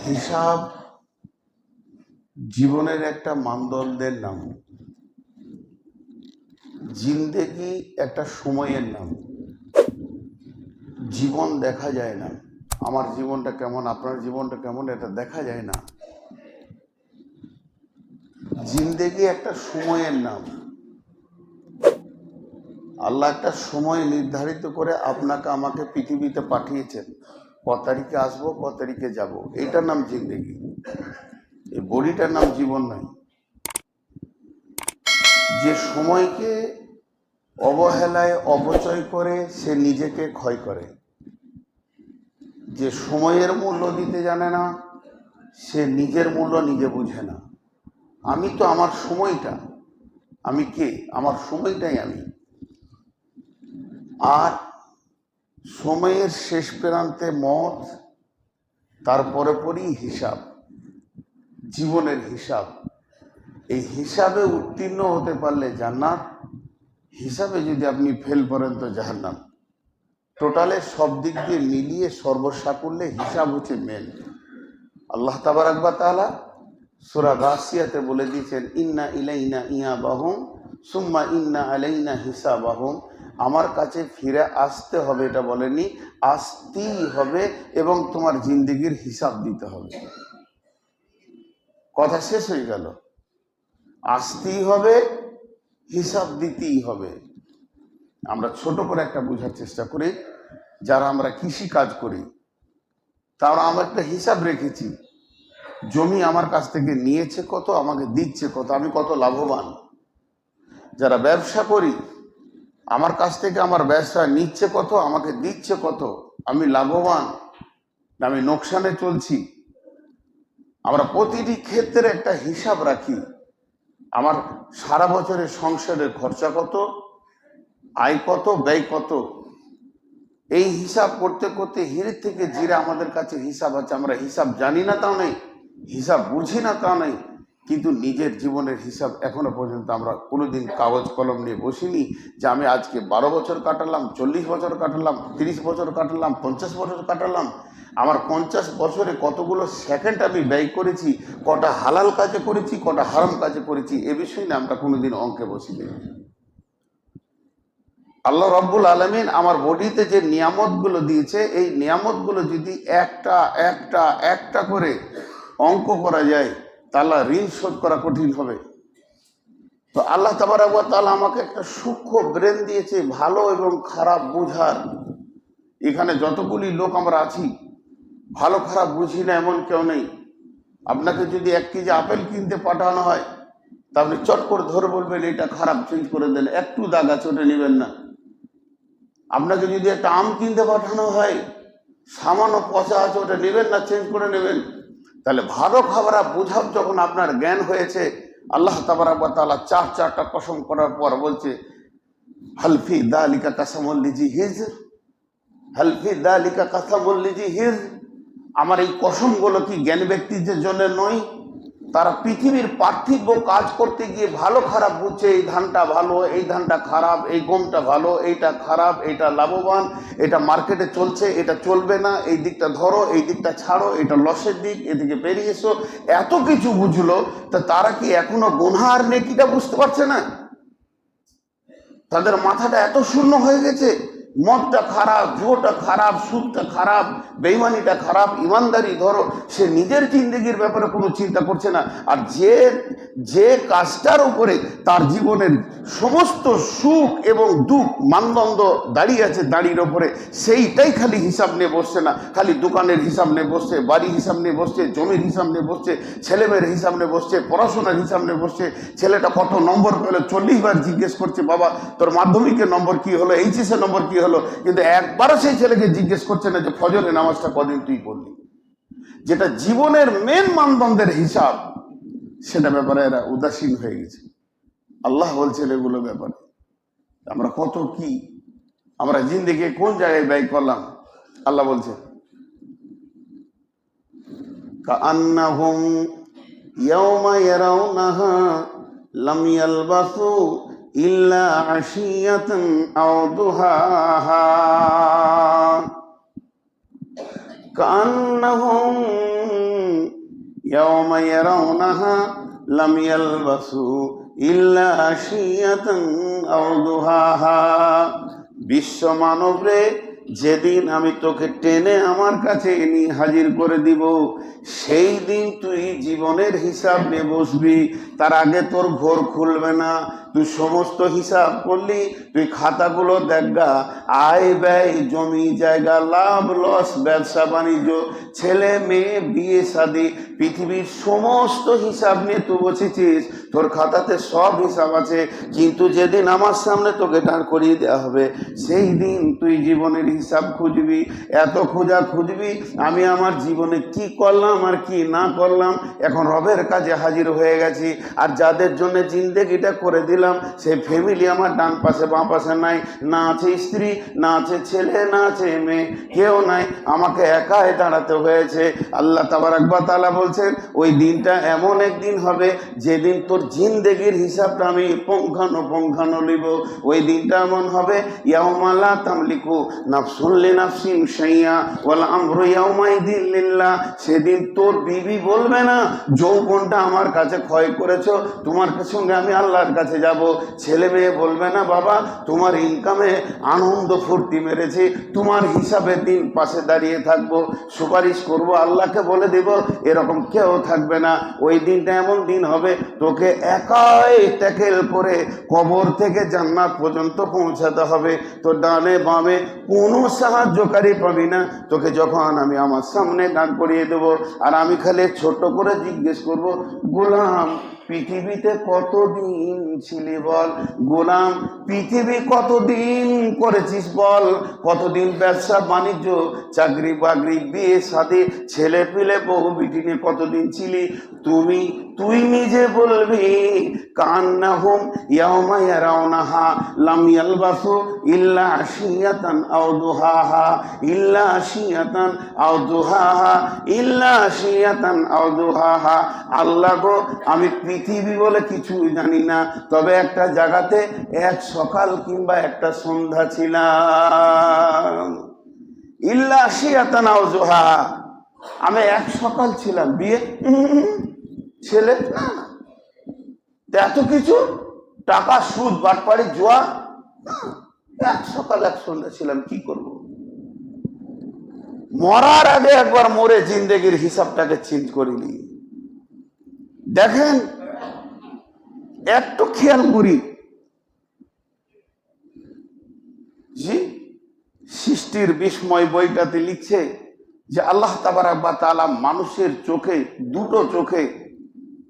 হিসাব জীবনের একটা মানদণ্ডের নাম, জিন্দেগি একটা সময়ের নাম। জীবন দেখা যায় না, আমার জীবনটা কেমন, আপনার জীবনটা কেমন, এটা দেখা যায় না। জিন্দেগি একটা সময়ের নাম। আল্লাহ একটা সময় নির্ধারিত করে আপনাকে আমাকে পৃথিবীতে পাঠিয়েছেন, ক তারিখে আসবো, ক তারিখে যাব, এইটার নাম জিন্দেগি। এই বডিটার নাম জীবন নয়। যে সময়কে অবহেলায় অপচয় করে সে নিজেকে ক্ষয় করে। যে সময়ের মূল্য দিতে জানে না সে নিজের মূল্য নিজে বুঝে না। আমি তো আমার সময়টা, আমি কে? আমার সময়টাই আমি। আর সময়ের শেষ প্রান্তে মত, তারপরে পরই হিসাব, জীবনের হিসাব। এই হিসাবে উত্তীর্ণ হতে পারলে জান্নাত, হিসাবে যদি আপনি ফেল করেন তো জাহান্নাম। টোটালে সব দিক দিয়ে মিলিয়ে সর্বসাকুল্যে হিসাব হচ্ছে মেন। আল্লাহ তাবারাক ওয়া তাআলা সূরা গাসিয়াতে বলে দিয়েছেন, ইন্না ইলাইনা ইয়াবাহুম সুম্মা ইন্না আলাইনা হিসাবাহুম। আমার কাছে ফিরে আসতে হবে, এটা বলেনি, আসতেই হবে এবং তোমার জিন্দেগির হিসাব দিতে হবে। কথা শেষ হয়ে গেল। আসতেই হবে, হিসাব দিতেই হবে। আমরা ছোট করে একটা বোঝার চেষ্টা করি, যারা আমরা কৃষি কাজ করি তারা আমরা একটা হিসাব রেখেছি, জমি আমার কাছ থেকে নিয়েছে কত, আমাকে দিচ্ছে কত, আমি কত লাভবান। যারা ব্যবসা করি, আমার কাছ থেকে আমার ব্যবসা নিচ্ছে কত, আমাকে দিচ্ছে কত, আমি লাভবান না আমি নোকসানে চলছি। আমরা প্রতিটি ক্ষেত্রে একটা হিসাব রাখি। আমার সারা বছরের সংসারের খরচা কত, আয় কত, ব্যয় কত। এই হিসাব করতে করতে হিরে থেকে জিরে আমাদের কাছে হিসাব আছে। আমরা হিসাব জানি না তাও নেই, হিসাব বুঝি না তাও নেই, কিন্তু নিজের জীবনের হিসাব এখনো পর্যন্ত আমরা কোনোদিন কাগজ কলম নিয়ে বসিনি যে আমি আজকে 12 বছর কাটালাম, 40 বছর কাটালাম, 30 বছর কাটালাম, 50 বছর কাটালাম, আমার 50 বছরে কতগুলো সেকেন্ড আমি ব্যয় করেছি, কটা হালাল কাজে করেছি, কটা হারাম কাজে করেছি, এ বিষয়ে না আমরা কোনোদিন অঙ্কে বসিনি। আল্লাহ রাব্বুল আলামিন আমার বডিতে যে নিয়ামতগুলো দিয়েছে, এই নিয়ামতগুলো যদি একটা একটা একটা করে অঙ্ক করা যায় তাহলে ঋণ শোধ করা কঠিন হবে। তো আল্লাহ তাবারাক ওয়া তাআলা আমাকে একটা সূক্ষ্ম ব্রেন দিয়েছে ভালো এবং খারাপ বোঝার। এখানে যতগুলি লোক আমরা আছি, ভালো খারাপ বুঝি না এমন কেউ নেই। আপনাকে যদি 1 কেজি আপেল কিনতে পাঠানো হয় তা আপনি চট করে ধরে বলবেন এটা খারাপ, চেঞ্জ করে দেন, একটু দাগ আছে ওটা নেবেন না। আপনাকে যদি একটা আম কিনতে পাঠানো হয়, সামান্য পচা আছে ওটা নেবেন না, চেঞ্জ করে নেবেন। তাহলে ভালো খারাপ বোঝার যখন আপনার জ্ঞান হয়েছে, আল্লাহ তাবারাক ওয়া তাআলা চারটা কসম করার পর বলছে, হালফি দালিকা কাসামুল লিজি হিজর, হালফি দালিকা কাসামুল লিজি হিজর। আমার এই কসমগুলো কি জ্ঞান ব্যক্তিদের জন্য নয়? তারা পৃথিবীর পার্থিব কাজ করতে গিয়ে ভালো খারাপ বুঝছে, এই ধানটা ভালো, এই ধানটা খারাপ, এই গমটা ভালো, এইটা খারাপ, এইটা লাভবান, এটা মার্কেটে চলছে, এটা চলবে না, এই দিকটা ধরো, এই দিকটা ছাড়ো, এটা লসের দিক, এদিকে বেরিয়ে এসো, এত কিছু বুঝলো। তা তারা কি এখনো গুনাহ আর নেকিটা বুঝতে পারছে না? তাদের মাথাটা এত শূন্য হয়ে গেছে। মদটা খারাপ, জুয়োটা খারাপ, সুদটা খারাপ, বেঈমানিটা খারাপ, ইমানদারি ধরো, সে নিজের জিন্দেগির ব্যাপারে কোনো চিন্তা করছে না। আর যে কাজটার উপরে তার জীবনের সমস্ত সুখ এবং দুঃখ মানদণ্ড দাঁড়িয়ে আছে, দাঁড়িয়ে ওপরে সেইটাই খালি হিসাব নিয়ে বসছে না, খালি দোকানের হিসাব নিয়ে বসছে, বাড়ির হিসাব নিয়ে বসছে, জমির হিসাব নিয়ে বসছে, ছেলেমেয়ের হিসাব নিয়ে বসছে, পড়াশোনার হিসাব নিয়ে বসছে। ছেলেটা কত নম্বর পেলো 40 বার জিজ্ঞেস করছে, বাবা তোর মাধ্যমিকের নম্বর কি হলো, এইচএসের নম্বর কি হলো, কিন্তু একবারও সেই ছেলেকে জিজ্ঞেস করছে না যে ফজরের নামাজটা কদিন তুই পড়লি। যেটা জীবনের মেন মানদণ্ডের হিসাব, সেটা ব্যাপারে এরা উদাসীন হয়ে গেছে। আল্লাহ বলছেন এগুলো ব্যাপারে আমরা কত কি, আমরা জিন্দেগি কোন জায়গায় ব্যয় করলাম। আল্লাহ বলছেন, কাআন্নাহুম ইয়াওমা ইয়ারাউনাহা লাম ইয়ালবাসু ইল্লা আশিয়াতান আও দুহাহা, কাআন্নাহুম ইয়াওমা ইয়ারাউনাহা লাম ইয়ালবাসু ইল্লা আশিয়াতান আও দুহাহা। বিশ্ব মানব রে, যেদিন আমি তোকে টেনে আমার কাছে এনে হাজির করে দিব, সেই দিন তুই জীবনের হিসাব নিয়ে বসবি। তার আগে তোর ঘোর খুলবে না। তুই সমস্ত হিসাব করলি, তুই খাতাগুলো দেখগা, আয় ব্যয়, জমি জায়গা, লাভ লস, ব্যবসা বাণিজ্য, ছেলে মেয়ে, বিয়ে শাদী, পৃথিবীর সমস্ত হিসাব নিয়ে তুই বসেছিস। তোর খাতাতে সব হিসাব আছে, কিন্তু যেদিন আমার সামনে তোকে দাঁড় করিয়ে দেওয়া হবে, সেই দিন তুই জীবনের হিসাব খুঁজবি। এত খোঁজা খুঁজবি আমি আমার জীবনে কি করলাম আর কি না করলাম। এখন রবের কাজে হাজির হয়ে গেছি, আর যাদের জন্য জিন্দেগিটা করে দিলাম সেই ফ্যামিলি আমার ডান পাশে বাঁ পাশে নাই, না আছে স্ত্রী, না আছে ছেলে, না আছে মেয়ে, কেউ নাই, আমাকে একাই দাঁড়াতে হয়েছে। আল্লাহ তাবারাক ওয়া তাআলা বলছেন, ওই দিনটা এমন একদিন হবে যেদিন তোর জিন্দেগির হিসাবটা আমি পুঙ্খানুপুঙ্খানু নিব। ওই দিনটা এমন হবে, ইয়াউমা লা তামলিকু নাফসুন লিনাফসিন শাইআ ওয়াল আমরু ইয়াউমাইযিন লিল্লাহ। সেদিন তোর বিবি বলবে না, যৌবনটা আমার কাছে ক্ষয় করেছো, তোমার সঙ্গে আমি আল্লাহর কাছে যাব। ছেলে মেয়ে বলবে না, বাবা তোমার ইনকামে আনন্দ ফুর্তি মেরেছি, তোমার হিসাবে দিন পাশে দাঁড়িয়ে থাকবো, সুপারিশ করব, আল্লাহকে বলে দেব, এরকম কেউ থাকবে না। ওই দিনটা এমন দিন হবে, তোকে একাই ট্যাকেল করে কবর থেকে জান্নাত পর্যন্ত পৌঁছাতে হবে। তো ডানে বামে কোনো সাহায্যকারী পাবি না। তোকে যখন আমি আমার সামনে দাঁড় করিয়ে দেবো, আর আমি খালি ছোট করে জিজ্ঞেস করব, গোলাম পৃথিবীতে কতদিন ছিলি বল? গোলাম পৃথিবী কতদিন করেছিস বল? কতদিন ব্যবসা বাণিজ্য, চাকরি বাকরি, বিয়ে শাদী, ছেলে পিলে, বউ বিটি নিয়ে কতদিন ছিলি? তুই নিজে বলবি, কান্নাহুম ইয়াউমা ইয়ারাউনাহা লাম ইয়ালবাসু ইল্লা আশিয়াতান আও দুহাহা, ইল্লা আশিয়াতান আও দুহাহা, ইল্লা আশিয়াতান আও দুহাহা। আল্লাহ গো, আমি পৃথিবী বলে কিছু জানি না, তবে একটা জায়গাতে এক সকাল কিংবা একটা সন্ধ্যা ছিলাম। ইল্লা আশিয়াতান আও দুহাহা, আমি এক সকাল ছিলাম। বিয়ে, ছেলে, এত কিছু, টাকা, সুদ, বাটপাড়ি, জুয়া, এক সকাল এক সন্ধ্যা ছিলাম। কি করব? মরার আগে একবার মরে জিন্দেগির হিসাবটাকে চেঞ্জ করিনি। দেখেন, একটু খেয়াল করি, জি, সৃষ্টির বিস্ময় বইটাতে লিখছে যে আল্লাহ তাবারাক ওয়া তাআলা মানুষের চোখে, দুটো চোখে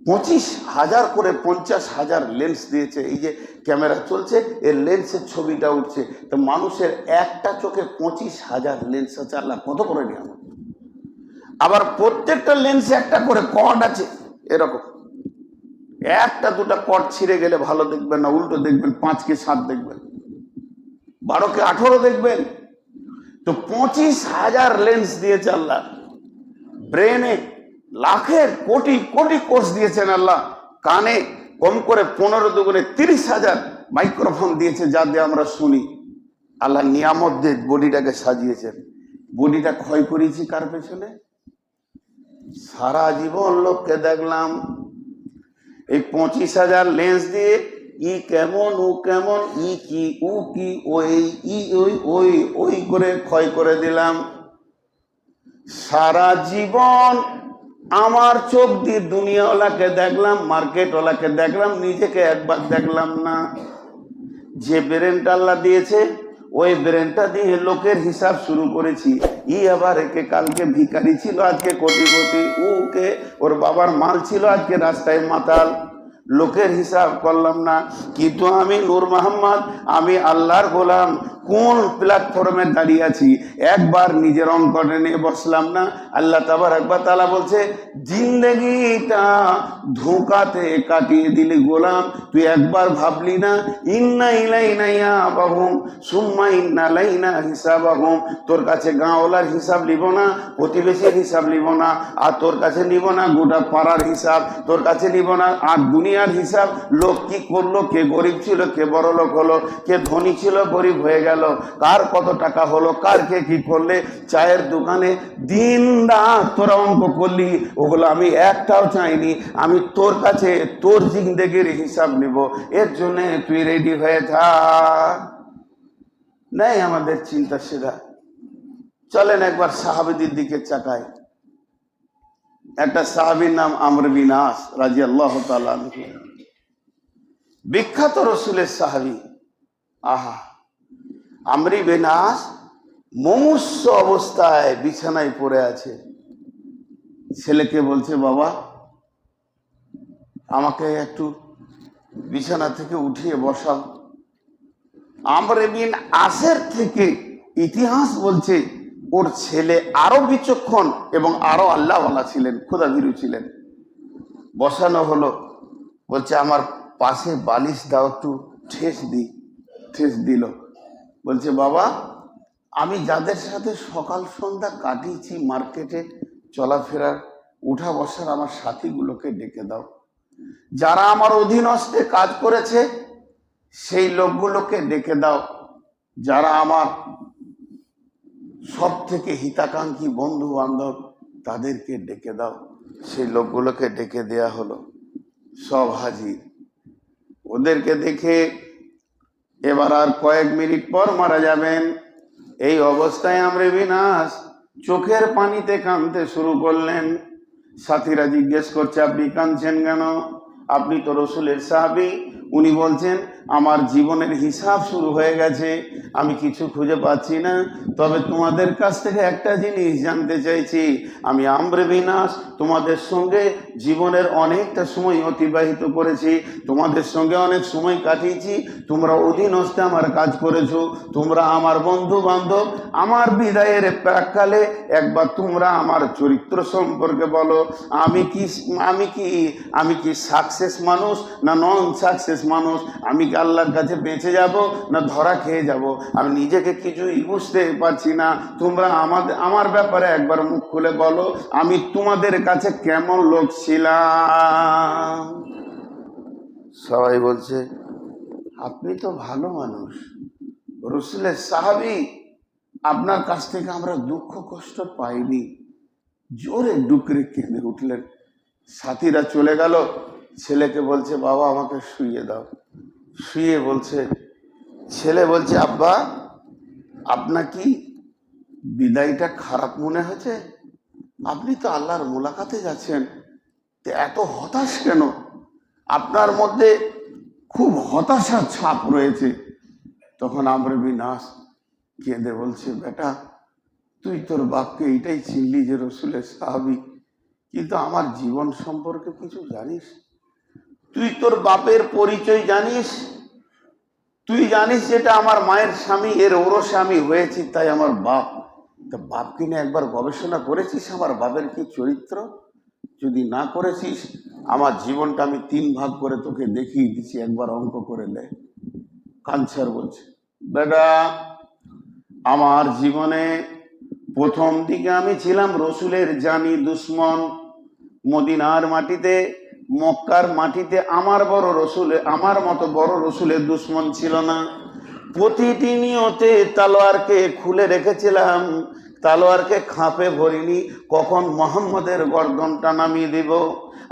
25,000 করে 50,000 লেন্স দিয়েছে। এই যে ক্যামেরা চলছে, এর লেন্সের ছবিটা উঠছে, তো মানুষের একটা চোখে 25,000 লেন্স আছে। আল্লাহ কত করে নিয়ামত! আবার প্রত্যেকটা লেন্সে একটা করে কর্ড আছে, এরকম একটা দুটা কর্ড ছিঁড়ে গেলে ভালো দেখবেন না, উল্টো দেখবেন, 5 কে 7 দেখবেন, 12 কে 18 দেখবেন। তো 25,000 লেন্স দিয়েছে আল্লাহ। ব্রেনে লাখের কোটি কোটি কোষ দিয়েছেন আল্লাহ। কানে কম করে 15 দুগুণে 30,000 মাইক্রোফোন দিয়েছে, যা দিয়ে আমরা শুনি। আল্লাহ নিয়ামত দিয়ে বডিটাকে সাজিয়েছেন। বডিটা ক্ষয় করেছি কার পেছনে? সারা জীবন লোককে দেখলাম এই 25,000 লেন্স দিয়ে ই কেমন, ও কেমন, ই কি, ও কি, ওই ই ওই ওই ওই করে ক্ষয় করে দিলাম। সারা জীবন আমার চোখ দিয়ে দুনিয়াওয়ালাকে দেখলাম, মার্কেটওয়ালাকে দেখলাম, নিজেকে একবার দেখলাম না। যে ব্রেনটা আল্লাহ দিয়েছে, ওই ব্রেনটা দিয়ে লোকের হিসাব শুরু করেছি। ই আবার একে কালকে ভিখারি ছিল, আজকে কোটিপতি, ওকে ওর বাবার মাল ছিল, আজকে রাস্তায় মাতাল। লোকের হিসাব করলাম না। কিন্তু আমি নূর মোহাম্মদ, আমি আল্লাহর গোলাম, কোন প্ল্যাটফর্মে দাঁড়িয়ে আছি একবার নিজের অঙ্কটা নিয়ে বসলাম না। আল্লাহ তাবারাক ওয়া তাআলা বলছে, জিন্দেগিটা ধোঁকাতে কাটিয়ে দিলি গোলাম, তুই একবার ভাবলি না, ইন্না ইলাইনা ইয়াবাহুম সুম্মা ইন্না লাইনা হিসাবাহুম। তোর কাছে গাঁওয়ালার হিসাব নিব না, প্রতিবেশীর হিসাব নিব না, আর তোর কাছে নিব না গোটা পাড়ার হিসাব, তোর কাছে নিব না আর দুনিয়ার হিসাব। লোক কি করলো, কে গরিব ছিল, কে বড় লোক হলো, কে ধনী ছিল, গরিব হয়ে গেল, গেল, কার কত টাকা হলো, কার কে কি করলে, চায়ের দোকানে দিন রাত তোরা অঙ্ক করলি, ওগুলো আমি একটাও চাইনি। আমি তোর কাছে তোর জিন্দেগির হিসাব নিব, এর জন্য তুই রেডি হয়ে থাক। নেই আমাদের চিন্তা সেরা। চলেন একবার সাহাবীদের দিকে চাকায়। একটা সাহাবীর নাম আমর বিন আস রাদিয়াল্লাহু তাআলা আনহু, বিখ্যাত রসুলের সাহাবী। আহা, আমর বিন আস মুমূর্ষ অবস্থায় বিছানায় পড়ে আছে। ছেলেকে বলছে, বাবা আমাকে একটু বিছানা থেকে উঠিয়ে বসাও। আমর বিন আসের থেকে ইতিহাস বলছে ওর ছেলে আরো বিচক্ষণ এবং আরো আল্লাহওয়ালা ছিলেন, খোদাভীরু ছিলেন। বসানো হলো, বলছে আমার পাশে বালিশ দাও, একটু ঠেস দিল। বলছে, বাবা আমি যাদের সাথে সকাল সন্ধ্যা কাটিয়েছি মার্কেটে চলাফেরার উঠা বসার, আমার সাথীগুলোকে ডেকে দাও। যারা আমার অধীনস্থে কাজ করেছে সেই লোকগুলোকে ডেকে দাও। যারা আমার সব থেকে হিতাকাঙ্ক্ষী বন্ধু বান্ধব তাদেরকে ডেকে দাও। সেই লোকগুলোকে ডেকে দেয়া হলো, সব হাজির। ওদেরকে দেখে এবার আর কয়েক মিনিট পর মারা যাবেন। এই অবস্থায় আমর বিন আস চোখের পানিতে কাঁদতে শুরু করলেন। সাথীরা জিজ্ঞেস করছে, আপনি কাঁদছেন কেন? আপনি তো রসুলের সাহাবী। উনি বলছেন, আমার জীবনের হিসাব শুরু হয়ে গেছে, আমি কিছু খুঁজে পাচ্ছি না। তবে তোমাদের কাছ থেকে একটা জিনিস জানতে চাইছি। আমি আমর বিন আস তোমাদের সঙ্গে জীবনের অনেকটা সময় অতিবাহিত করেছি, তোমাদের সঙ্গে অনেক সময় কাটিয়েছি, তোমরা অধীনস্থে আমার কাজ করেছো, তোমরা আমার বন্ধু বান্ধব। আমার বিদায়ের প্রাককালে একবার তোমরা আমার চরিত্র সম্পর্কে বলো। আমি কি সাকসেস মানুষ না নন সাকসেস মানুষ? আমি কি আল্লাহর কাছে বেঁচে যাব না ধরা খেয়ে যাব? আমি নিজেকে কিছুই বুঝতে পারছি না। তোমরা আমার ব্যাপারে একবার মুখ খুলে বলো, আমি তোমাদের কাছে কেমন লোক ছিলাম? সবাই বলছে, আপনি তো ভালো মানুষ, রসুলের সাহাবী, আপনার কাছ থেকে আমরা দুঃখ কষ্ট পাইনি। জোরে ডুকরে কেঁদে উঠলেন। সাথীরা চলে গেল। ছেলেকে বলছে, বাবা আমাকে শুইয়ে দাও। শুয়ে বলছে, ছেলে বলছে, আব্বা আপনার কি বিদায়টা খারাপ মনে হয়েছে? আপনি তো আল্লাহর মোলাকাতে যাচ্ছেন, তো এত হতাশ কেন? আপনার মধ্যে খুব হতাশার ছাপ রয়েছে। তখন আমর বিন আস কেঁদে বলছে, বেটা তুই তোর বাপকে এইটাই চিনলি যে রসুলের সাহাবী, কিন্তু আমার জীবন সম্পর্কে কিছু জানিস? তুই তোর বাপের পরিচয় জানিস? তুই জানিস যেটা আমার মায়ের স্বামী, এর ওরসে আমি হয়েছি, তাই আমার বাপ। তা বাপকে নিয়ে একবার গবেষণা করেছিস আমার বাপের কি চরিত্র? যদি না করেছিস, আমার জীবনটা আমি 3 ভাগ করে তোকে দেখিয়ে দিচ্ছি, একবার অঙ্ক করে নে। কাঞ্চার বলছে, বেটা আমার জীবনে প্রথম দিকে আমি ছিলাম রসুলের জানি দুশ্মন। মদিনার মাটিতে, মক্কার মাটিতে আমার মতো বড় রসুলের দুশ্মন ছিল না। প্রতিটি নিয়তে তালোয়ারকে খুলে রেখেছিলাম, তালোয়ারকে খাপে ভরিনি, কখন মোহাম্মদের গর্দনটা নামিয়ে দিব।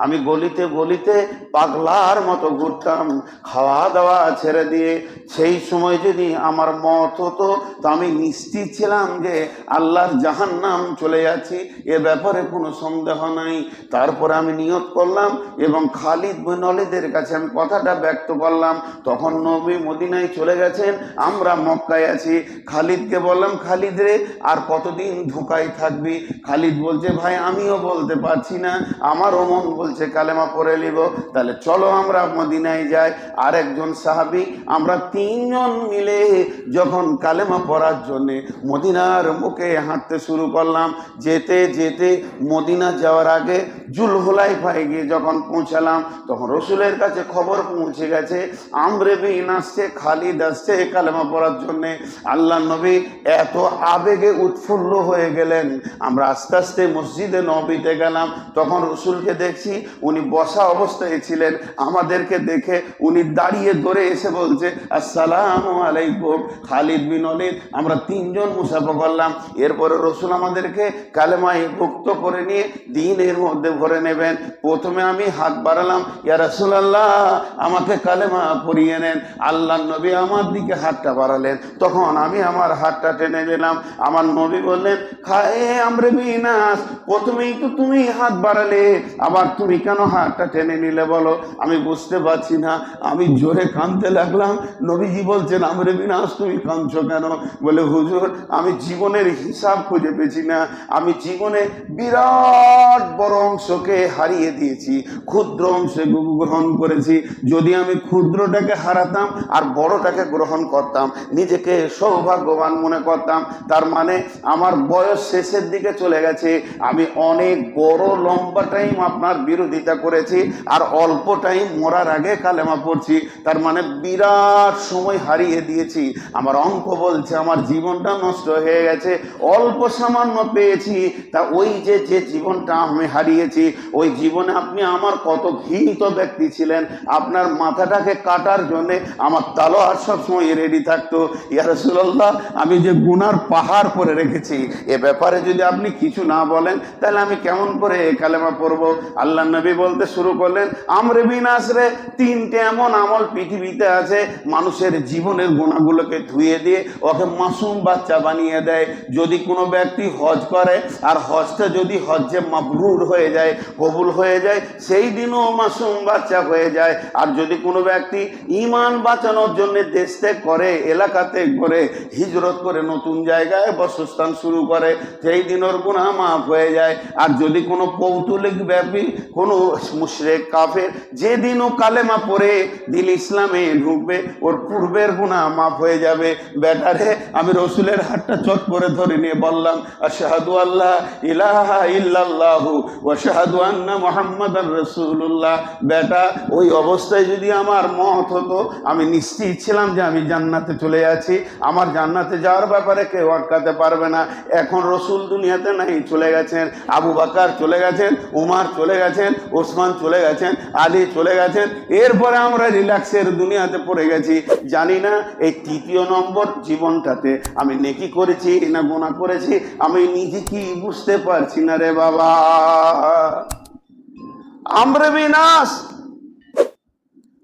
আমি গলিতে গলিতে পাগলার মতো ঘুরতাম, খাওয়া দাওয়া ছেড়ে দিয়ে। সেই সময় যদি আমার মত হতো তো আমি নিশ্চিত ছিলাম যে আল্লাহর জাহান্নাম চলে যাচ্ছি, এ ব্যাপারে কোনো সন্দেহ নাই। তারপরে আমি নিয়ত করলাম এবং খালিদ বিন ওলীদের কাছে আমি কথাটা ব্যক্ত করলাম। তখন নবী মদিনায় চলে গেছেন, আমরা মক্কায় আছি। খালিদকে বললাম, খালিদ রে আর কতদিন ধোঁকায় থাকবি? খালিদ বলছে, ভাই আমিও বলতে পারছি না, আমারও মন বলছে কালেমা পড়ে নিব। তাহলে চলো আমরা মদিনায় যাই। আর একজন সাহাবী, আমরা 3 জন মিলে যখন কালেমা পড়ার জন্য মদিনার মুখে হাঁটতে শুরু করলাম, যেতে যেতে মদিনা যাওয়ার আগে জুলহুলাইফায় গিয়ে যখন পৌঁছালাম, তখন রসুলের কাছে খবর পৌঁছে গেছে আমর বিন আসছে, খালিদ আসছে কালেমা পড়ার জন্যে। আল্লাহ নবী এত আবেগে উৎফুল্ল হয়ে গেলেন। আমরা আস্তে আস্তে মসজিদে নববীতে গেলাম, তখন রসুলকে দেখছি দেখেছি উনি বসা অবস্থায় ছিলেন, আমাদেরকে দেখে উনি দাঁড়িয়ে ধরে এসে বলছে আসসালামু আলাইকুম। খালিদ বিন ওলীদ, আমরা তিনজন মুসাফা করলাম। এরপরে রসুল আমাদেরকে কালেমায় ভুক্ত করে নিয়ে দ্বীনের মধ্যে ভরে নেবেন। প্রথমে আমি হাত বাড়ালাম, ইয়া রাসূলুল্লাহ আমাকে কালেমা পড়িয়ে নেন। আল্লাহ নবী আমার দিকে হাতটা বাড়ালেন, তখন আমি আমার হাতটা টেনে দিলাম। আমার নবী বললেন, খায়ে আমরে বিনাস, প্রথমেই তো তুমি হাত বাড়ালে, আবার তুমি কেন হাতটা টেনে নিলে বলো? আমি বুঝতে পারছি না। আমি জোরে কাঁদতে লাগলাম। নবীজি বলছেন, আমরে বিনাস তুমি কাঁদছো কেন? বলে, হুজুর আমি জীবনের হিসাব খুঁজে পেয়েছি না। আমি জীবনে বিরাট বড় অংশকে হারিয়ে দিয়েছি, ক্ষুদ্র অংশে গ্রহণ করেছি। যদি আমি ক্ষুদ্রটাকে হারাতাম আর বড়টাকে গ্রহণ করতাম, নিজেকে সৌভাগ্যবান মনে করতাম। তার মানে আমার বয়স শেষের দিকে চলে গেছে, আমি অনেক বড় লম্বা টাইম আপনার বিরোধিতা করেছি আর অল্প টাইম মরার আগে কালেমা পড়ছি। তার মানে বিরাট সময় হারিয়ে দিয়েছি। আমার অঙ্ক বলছে আমার জীবনটা নষ্ট হয়ে গেছে, অল্প সামান্য পেয়েছি। তা ওই যে জীবনটা আমি হারিয়েছি, ওই জীবনে আপনি আমার কত ঘৃণিত ব্যক্তি ছিলেন। আপনার মাথাটাকে কাটার জন্যে আমার তালোয়ার সবসময় রেডি থাকতো। ইয়া রাসূলুল্লাহ আমি যে গুনার পাহাড় করে রেখেছি, এ ব্যাপারে যদি আপনি কিছু না বলেন তাহলে আমি কেমন করে কালেমা পড়ব? আল্লাহ নবী বলতে শুরু করলেন, আমরে বিনাস রে, তিনটে এমন আমল পৃথিবীতে আছে মানুষের জীবনের গুনাহগুলোকে ধুয়ে দিয়ে ওকে মাসুম বাচ্চা বানিয়ে দেয়। যদি কোনো ব্যক্তি হজ করে আর হজটা যদি হজ্জে মাবরুর হয়ে যায়, কবুল হয়ে যায়, সেই দিনও মাসুম বাচ্চা হয়ে যায়। আর যদি কোনো ব্যক্তি ঈমান বাঁচানোর জন্য দেশ ত্যাগ করে, এলাকা ত্যাগ করে, হিজরত করে নতুন জায়গায় বাসস্থান শুরু করে, সেই দিন ওর গুনাহ মাফ হয়ে যায়। আর যদি কোনো পৌতুলিক ব্যাপী, কোনো মুশরিক কাফের যেদিনও কালেমা পড়ে দিল ইসলামে ঢুকবে, ওর পূর্বের গুনাহ মাফ হয়ে যাবে। বেটারে, আমি রসুলের হাতটা চট করে ধরে নিয়ে বললাম, আশহাদু আল্লাহ ইলাহা ইল্লাল্লাহু ওয়া আশহাদু আন্না মুহাম্মাদার রাসূলুল্লাহ। বেটা, ওই অবস্থায় যদি আমার মত হতো, আমি নিশ্চিত ছিলাম যে আমি জান্নাতে চলে যাচ্ছি। আমার জান্নাতে যাওয়ার ব্যাপারে কেউ আটকাতে পারবে না। এখন রসুল দুনিয়াতে নাই, চলে গেছেন। আবু বকর চলে গেছেন, উমর চলে গেছেন, ওসমান চলে গেছেন, আলী চলে গেছেন। এরপরে আমরা রিল্যাক্সের দুনিয়াতে পড়ে গেছি। জানি না এই তৃতীয় নম্বর জীবনটাতে আমি নেকি করেছি না গুনাহ করেছি, আমি নিজে কি বুঝতে পারছি না রে বাবা। আমরে বিনাস,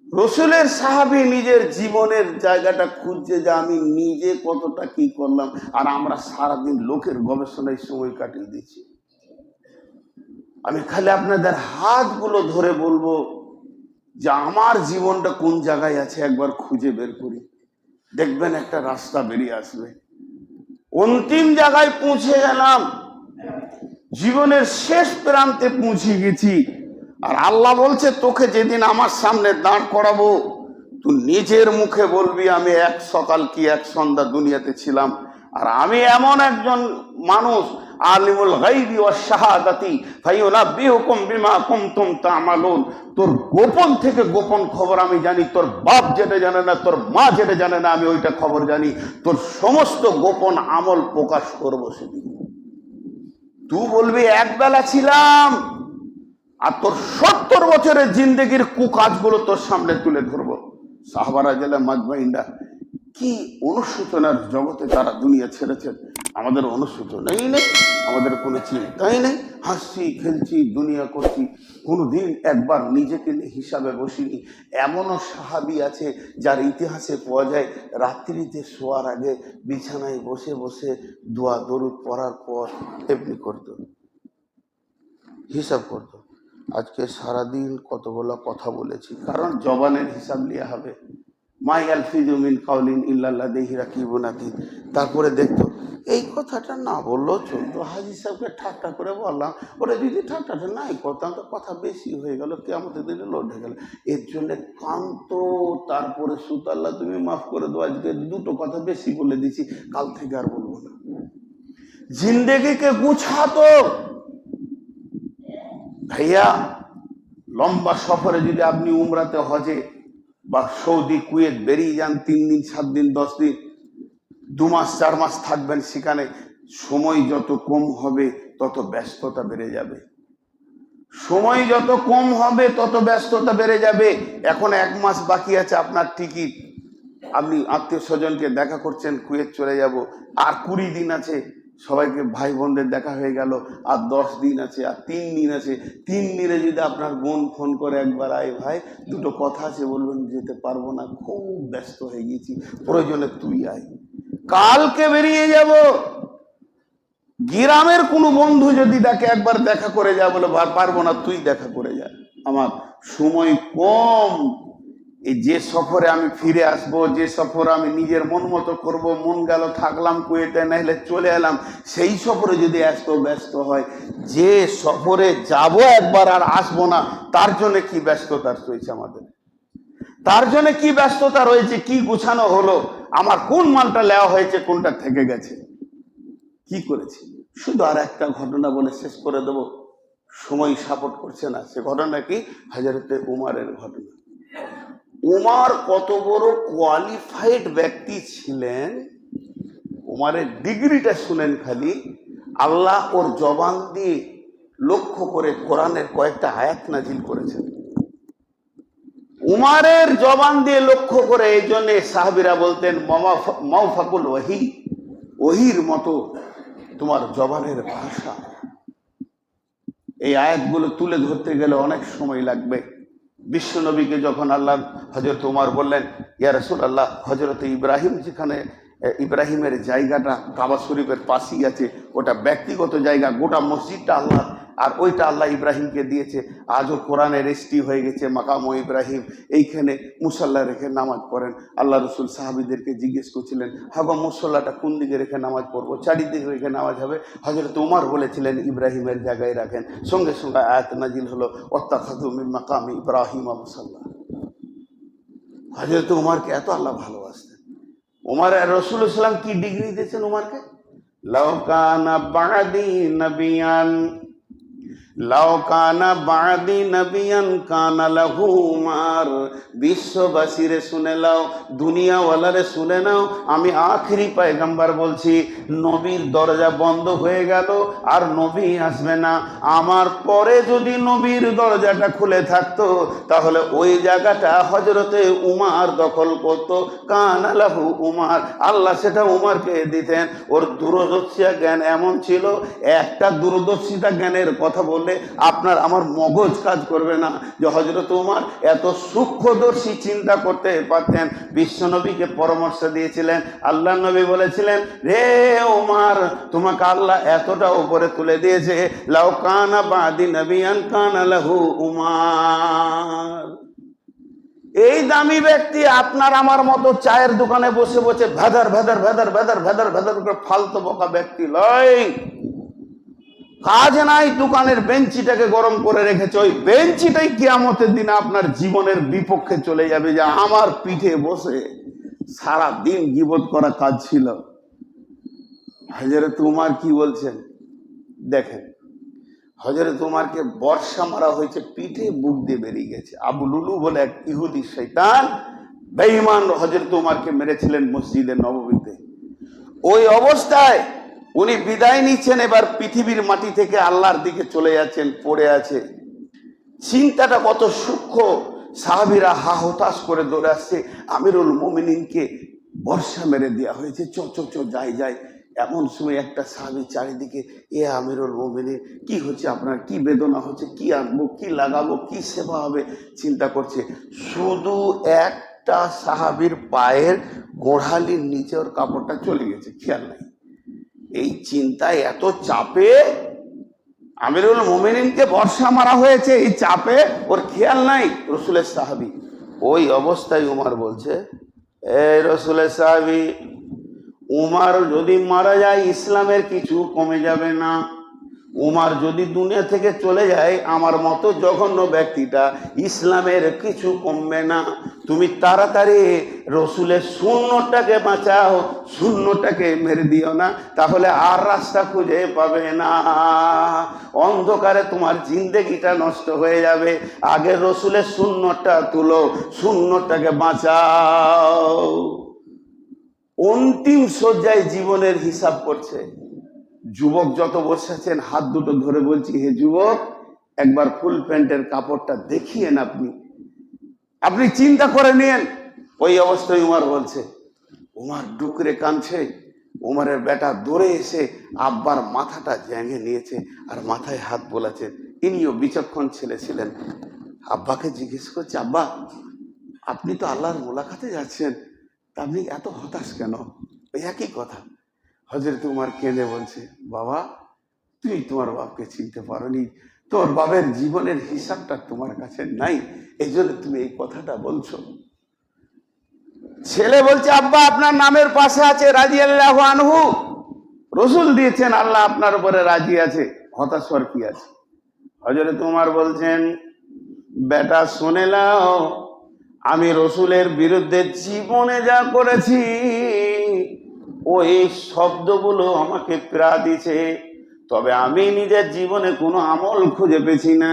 রসুলের সাহাবী নিজের জীবনের জায়গাটা খুঁজছে যে আমি নিজে কতটা কি করলাম, আর আমরা সারাদিন লোকের গবেষণায় সময় কাটিয়ে দিচ্ছি। আমি খালি আপনাদের হাতগুলো ধরে বলবো যে আমার জীবনটা কোন জায়গায় আছে একবার খুঁজে বের করি, দেখবেন একটা রাস্তা বেরিয়ে আসবে। অন্তিম জায়গায় পৌঁছে গেলাম, জীবনের শেষ প্রান্তে পৌঁছে গেছি। আর আল্লাহ বলছে, তোকে যেদিন আমার সামনে দাঁড় করাবো, তুই নিজের মুখে বলবি আমি এক সকাল কি এক সন্ধ্যা দুনিয়াতে ছিলাম। আর আমি এমন একজন মানুষ, আলিমুল গায়বি ওয়াশ শাহাদাতি ফায়ুনাব্বিউকুম বিমা কুনতুম তা'মালুন। তোর গোপন থেকে গোপন খবর আমি জানি। তোর বাপ যেটা জানে না, তোর মা যেটা জানে না, আমি ওইটা খবর জানি। তোর সমস্ত গোপন আমল প্রকাশ করবো সেদিন। তুই বলবি একবেলা ছিলাম, আর তোর 70 বছরের জিন্দেগির কুকাজগুলো তোর সামনে তুলে ধরবো। সাহাবারা জেলা মাজমাইন্ডা কি অনুশোচনার জগতে তারা দুনিয়া ছেড়েছেন। আমাদের অনুশোচনাই নেই, আমাদের কোনো চিন্তাই নেই, হাসছি খেলছি দুনিয়া করছি, কোনোদিন একবার নিজেকে হিসাবে বসিনি। এমনও সাহাবী আছে যার ইতিহাসে পাওয়া যায় রাত্রিতে শোয়ার আগে বিছানায় বসে বসে দোয়া দরুদ পড়ার পর এমনি করতো, হিসাব করতো আজকে সারাদিন কতগুলো কথা বলেছি। কারণ জবানের হিসাব নেওয়া হবে। মাই আলফিজু মিন কাউলিন ইল্লা লাদাইহি রাকিবুন আতীদ। তারপরে দেখতো এই কথাটা না বললেও চলতো, হাজী সাহেবকে ঠাট্টা করে বললাম, ওরা যদি ঠাট্টাটা নাই করতাম তো কথা বেশি হয়ে গেল, কিয়ামতের দিনে লোড হয়ে গেল। এর জন্য কান্ত। তারপরে সুতাল্লাহ তুমি মাফ করে দেবো, আজকে দুটো কথা বেশি বলে দিছি, কাল থেকে আর বলবো না। জিন্দেগিকে গুছাতো। ভাইয়া, লম্বা সফরে যদি আপনি উমরাতে, হজে বা সৌদি, কুয়েত বেরিয়ে যান, 3 দিন 7 দিন 10 দিন, 2 মাস 4 মাস থাকবেন সেখানে, সময় যত কম হবে তত ব্যস্ততা বেড়ে যাবে। সময় যত কম হবে তত ব্যস্ততা বেড়ে যাবে। এখন 1 মাস বাকি আছে আপনার টিকিট, আপনি আত্মীয় স্বজনকে দেখা করছেন কুয়েত চলে যাব, আর 20 দিন আছে, সবাইকে ভাই বোনদের দেখা হয়ে গেল, আর 10 দিন আছে, আর 3 দিন আছে। 3 দিনে যদি আপনার বোন ফোন করে একবার, আয় ভাই দুটো কথা আছে, বলবেন যেতে পারবো না, খুব ব্যস্ত হয়ে গেছি, প্রয়োজনে তুই আয়। কালকে বেরিয়ে যাব। গ্রামের কোনো বন্ধু যদি ডাকে একবার দেখা করে যা, বলে পারবো না, তুই দেখা করে যা। আমার সময় কম, এই যে সফরে আমি ফিরে আসব, যে সফরে আমি নিজের মন মতো করব, মন গেল থাকলাম কুয়েতে, নাহলে চলে এলাম, সেই সফরে যদি এত ব্যস্ত হয়, যে সফরে যাব একবার আর আসবো না, তার জন্য কি ব্যস্ততা রয়েছে আমাদের, তার জন্য কি ব্যস্ততা রয়েছে, কি গুছানো হলো, আমার কোন মালটা নেওয়া হয়েছে, কোনটা থেকে গেছে, কি করেছি। শুধু আর একটা ঘটনা বলে শেষ করে দেব, সময় সাপোর্ট করছে না। সে ঘটনা কি? হযরতে উমারের ঘটনা। উমার কত বড় কোয়ালিফাইড ব্যক্তি ছিলেন, উমারের ডিগ্রিটা শুনেন খালি। আল্লাহ ওর জবান দিয়ে লক্ষ্য করে কোরআনের কয়েকটা আয়াত নাজিল করেছেন, উমারের জবান দিয়ে লক্ষ্য করে। এই জন্য সাহাবীরা বলতেন মাওফাকুল ওয়াহি, ওহির মতো তোমার জবানের ভাষা। এই আয়াতগুলো তুলে ধরতে গেলে অনেক সময় লাগবে। বিশ্ব নবীকে যখন আল্লাহ হযরত উমর বললেন, ইয়া রাসূলুল্লাহ, হযরত ইব্রাহিম যেখানে, ইব্রাহিমের জায়গাটা কাবা শরীফের পাশেই আছে, ওটা ব্যক্তিগত জায়গা, গোটা মসজিদটা আল্লাহ, আর ওইটা আল্লাহ ইব্রাহিমকে দিয়েছে। আজও কোরআনে রেজিস্ট্রি হয়ে গেছে মাকাম ও ইব্রাহিম, এইখানে মুসল্লা রেখে নামাজ পড়েন। আল্লাহ রসুল সাহাবীদেরকে জিজ্ঞেস করছিলেন, হাবা মুসল্লাটা কোন দিকে রেখে নামাজ পড়বো? চারিদিকে রেখে নামাজ হবে। হযরত উমর বলেছিলেন ইব্রাহিমের জায়গায় রাখেন। সঙ্গে সঙ্গে আয়াত নাজিল হলো, ওয়াত্তাখাযু মিন মাকামি ইব্রাহিম মুসাল্লা। হযরত উমরকে এত আল্লাহ ভালোবাসতেন। উমর রাসূল সাল্লাল্লাহু আলাইহি ওয়াসাল্লাম কি ডিগ্রি দিয়েছেন উমরকে? লাউ কানা বাদি নবিয়ান, লাউ কানা বাদি নবিয়ান কানা লাহু উমর। বিশ্ববাসীরে শুনে নাও, দুনিয়াওয়ালারে শুনে নাও, আমি আখেরি পয়গম্বর বলছি, নবীর দরজা বন্ধ হয়ে গেল আর নবী আসবে না, আমার পরে যদি নবীর দরজাটা খুলে থাকতো, তাহলে ওই জায়গাটা হযরতে উমর দখল করতো। কানা লাহু উমর, আল্লাহ সেটা উমরকে দিতেন। ওর দূরদর্শিতা জ্ঞান এমন ছিল, একটা দূরদর্শিতা জ্ঞানের কথা বললে আপনার আমার মগজ কাজ করবে না, যে হযরত উমর এত সূক্ষ্মদর্শী চিন্তা করতে পারতেন। বিশ্বনবীকে পরামর্শ দিয়েছিলেন, আল্লাহ নবী বলেছিলেন, রে উমর, তোমাকে আল্লাহ এতটা উপরে তুলে দিয়েছে, লাউ কানা বাদি নবিয়ান কানা লাহু উমর। এই দামি ব্যক্তি আপনার আমার মতো চায়ের দোকানে বসে বসে ভেদার ভেদার ভেদার ভেদার ভেদার ভেদার করে ফালতু বোকা ব্যক্তি লয়। কাজ নাই, দোকানের বেঞ্চিটাকে গরম করে রেখেছে, ওই বেঞ্চিটাই কিয়ামতের দিনে আপনার জীবনের বিপক্ষে চলে যাবে, যে আমার পিঠে বসে সারা দিন গীবত করা কাজ ছিল। হযরত উমর কি বলছেন দেখেন, হযরত উমরকে বর্ষা মারা হয়েছে, পিঠে বুক দিয়ে বেরিয়ে গেছে। আবু লুলু বলে এক ইহুদি শয়তান বেঈমান হযরত উমরকে মেরেছিলেন মসজিদে নববীতে। ওই অবস্থায় উনি বিদায় নিচ্ছেন, এবার পৃথিবীর মাটি থেকে আল্লাহর দিকে চলে যাচ্ছেন, পড়ে আছে। চিন্তাটা কত সূক্ষ্ম। সাহাবীরা হা হতাশ করে দৌড়ে আসছে, আমিরুল মুমিনিনকে বর্ষা মেরে দেওয়া হয়েছে, চ চ চ যাই যাই। এমন সময় একটা সাহাবী চারিদিকে, এ আমিরুল মুমিনিন, কি হচ্ছে আপনার, কি বেদনা হচ্ছে, কি আনবো, কি লাগাবো, কি সেবা হবে, চিন্তা করছে। শুধু একটা সাহাবীর পায়ের গোড়ালির নিচে ওর কাপড়টা চলে গেছে, খেয়াল নাই। এই চিন্তায় এত চাপে, আমিরুল মুমিনিনকে বর্ষা মারা হয়েছে, এই চাপে ওর খেয়াল নাই, রসুলের সাহাবী। ওই অবস্থায় উমর বলছে, এই রসুলের সাহাবী, উমর যদি মারা যায় ইসলামের কিছু কমে যাবে না। উমর যদি দুনিয়া থেকে চলে যায়, আমার মতো জঘন্য ব্যক্তিটা, ইসলামের কিছু কমবে না। তুমি তাড়াতাড়ি রসুলের সুন্নতটাকে বাঁচাও, সুন্নতটাকে মেরে দিও না, তাহলে আর রাস্তা খুঁজে পাবে না। অন্ধকারে তোমার জিন্দেগিটা নষ্ট হয়ে যাবে। আগে রসুলের সুন্নতটা তুলো, সুন্নতটাকে বাঁচাও। অন্তিম শয্যায় জীবনের হিসাব করছে। যুবক যত বসে আছেন, হাত দুটো ধরে বলছি, হে যুবক, একবার ফুল প্যান্টের কাপড়টা দেখিয়েন, আপনি চিন্তা করে নিয়েন। ওই অবস্থায় উমার বলছে, উমার ডুকরে কাঁদছে। উমারের বেটা দৌড়ে এসে আব্বার মাথাটা জ্যাঙে নিয়েছে আর মাথায় হাত বোলাচ্ছে। ইনিও বিচক্ষণ ছেলে ছিলেন। আব্বাকে জিজ্ঞেস করছে, আব্বা আপনি তো আল্লাহর মোলাকাতে যাচ্ছেন, তা আপনি এত হতাশ কেন? ওই একই কথা। হযরত উমার কেঁদে বলছে, বাবা তুমি তোমার বাপকে চিনতে পারোনি, তোর বাবের জীবনের হিসাবটা তোমার কাছে নাই, এই জন্য তুমি এই কথাটা বলছো। ছেলে বলছে, আব্বা আপনার নামের পাশে আছে রাদিয়াল্লাহু আনহু, রসুল দিয়েছেন, আল্লাহ আপনার উপরে রাজি আছে, হতাশ হওয়ার কি আছে? হযরত উমার বলছেন, বেটা শুনে নাও, আমি রসুলের বিরুদ্ধে জীবনে যা করেছি ওই শব্দগুলো আমাকে পীড়া দিছে, তবে আমি নিজের জীবনে কোনো আমল খুঁজে পেছি না।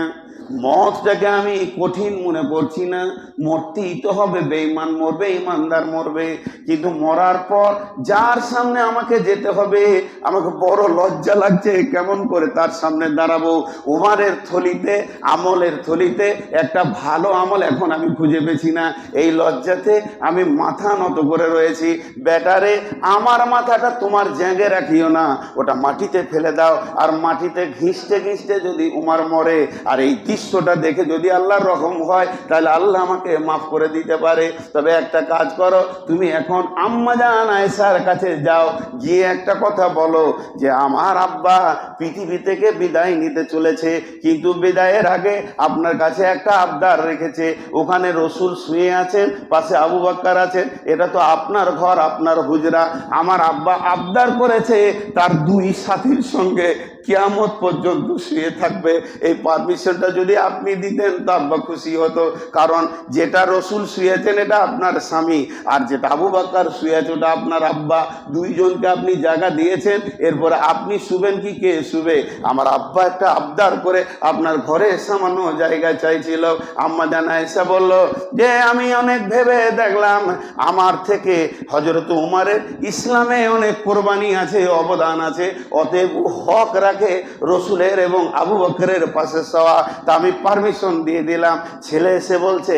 মতটাকে আমি কঠিন মনে করছি না, মরতেই তো হবে, বেঈমান মরবে, ইমানদার মরবে, কিন্তু মরার পর যার সামনে আমাকে যেতে হবে আমাকে বড় লজ্জা লাগছে, কেমন করে তার সামনে দাঁড়াবো? উমারের থলিতে, আমলের থলিতে একটা ভালো আমল এখন আমি খুঁজে পেছি না, এই লজ্জাতে আমি মাথা নত করে রয়েছি। বেটারে, আমার মাথাটা তোমার জ্যাঙ্গে রাখিও না, ওটা মাটিতে ফেলে দাও, আর মাটিতে ঘিঁচতে ঘিঁচতে যদি উমার মরে আর এই দৃশ্যটা দেখে যদি আল্লাহর রহম হয় তাহলে আল্লাহ আমাকে মাফ করে দিতে পারে। তবে একটা কাজ করো, তুমি এখন আম্মা জান আয়েশার কাছে যাও, গিয়ে একটা কথা বলো যে আমার আব্বা পৃথিবী থেকে বিদায় নিতে চলেছে, কিন্তু বিদায়ের আগে আপনার কাছে একটা আবদার রেখেছে। ওখানে রসুল শুয়ে আছেন, পাশে আবু বকর আছেন, এটা তো আপনার ঘর, আপনার হুজরা। আমার আব্বা আবদার করেছে তার দুই সাথীর সঙ্গে কিয়ামত পর্যন্ত শুয়ে থাকবে। এই পারমিশনটা যদি আপনি দিতেন তো আব্বা খুশি হতো, কারণ যেটা রসুল শুয়েছেন এটা আপনার স্বামী, আর যেটা আবু বকর শুয়েছে ওটা আপনার আব্বা। দুইজনকে আপনি জায়গা দিয়েছেন, এরপরে আপনি শুবেন কি কে শুবে? আমার আব্বা একটা আবদার করে আপনার ঘরে সামান্য জায়গা চাইছিল। আম্মা জান আয়েশা বলল যে আমি অনেক ভেবে দেখলাম আমার থেকে হযরত উমারের ইসলামে অনেক কোরবানি আছে, অবদান আছে, অতএব হক রাখে রসুলের এবং আবু বকরের পাশে শোয়া, তা আমি পারমিশন দিয়ে দিলাম। ছেলে এসে বলছে,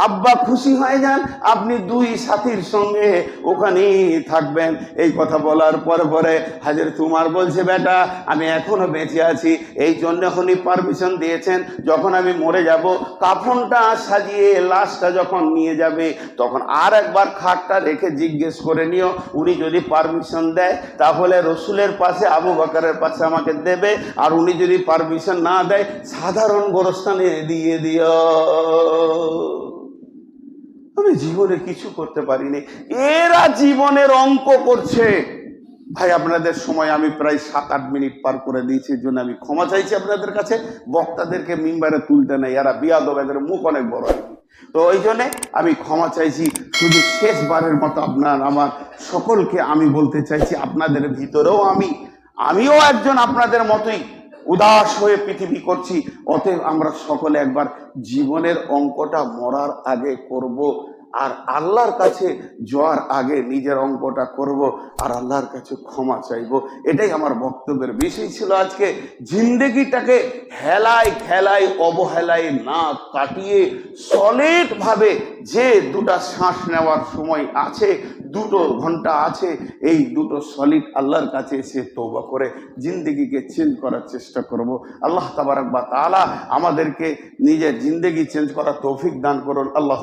আব্বা খুশি হয়ে যান, আপনি দুই সাথীর সঙ্গে ওখানেই থাকবেন। এই কথা বলার পরে হযরত উমার বলছে, বেটা আমি এখনো বেঁচে আছি, এই জন্য এখনই পারমিশন দিয়েছেন, যখন আমি মরে যাব কাফনটা সাজিয়ে লাশটা যখন নিয়ে যাবে তখন আর একবার খাটটা রেখে জিজ্ঞেস করে নিও, উনি যদি পারমিশন দেয় তাহলে রসুলের পাশে আবু বকরের পাশে আমাকে দেবে, আর উনি যদি পারমিশন না দেয় সাধারণ গোরস্থানে দিয়ে দিও। আমি জীবনে কিছু করতে পারিনি, এরা জীবনের অঙ্ক করছে। ভাই আপনাদের সময় আমি প্রায় 7-8 মিনিট পার করে দিয়েছি, এর জন্য আমি ক্ষমা চাইছি আপনাদের কাছে। বক্তাদেরকে মিম্বারে তুলতে নেই, এরা বিয়াদব, এদের মুখ অনেক বড়, তো ওই জন্যে আমি ক্ষমা চাইছি। শুধু শেষবারের মতো আপনার আমার সকলকে আমি বলতে চাইছি, আপনাদের ভিতরেও আমিও একজন আপনাদের মতোই উদাস হয়ে পৃথিবী করছি, অতএব আমরা সকলে একবার জীবনের অঙ্কটা মরার আগে করব, আর আল্লাহর কাছে যাওয়ার আগে নিজের অঙ্কটা করব, আর আল্লাহর কাছে ক্ষমা চাইব। এটাই আমার বক্তব্যের বিষয় ছিল আজকে। জিন্দেগিটাকে হেলায় খেলায় অবহেলায় না কাটিয়ে সলিড ভাবে, যে দুটো শ্বাস নেওয়ার সময় আছে, 2 ঘন্টা আছে, এই 2 সলিড আল্লাহর কাছে এসে তওবা করে জিন্দেগিকে চেঞ্জ করার চেষ্টা করব। আল্লাহ তাবারক ওয়া তাআলা আমাদেরকে নিজের জিন্দেগি চেঞ্জ করার তৌফিক দান করুন। আল্লাহ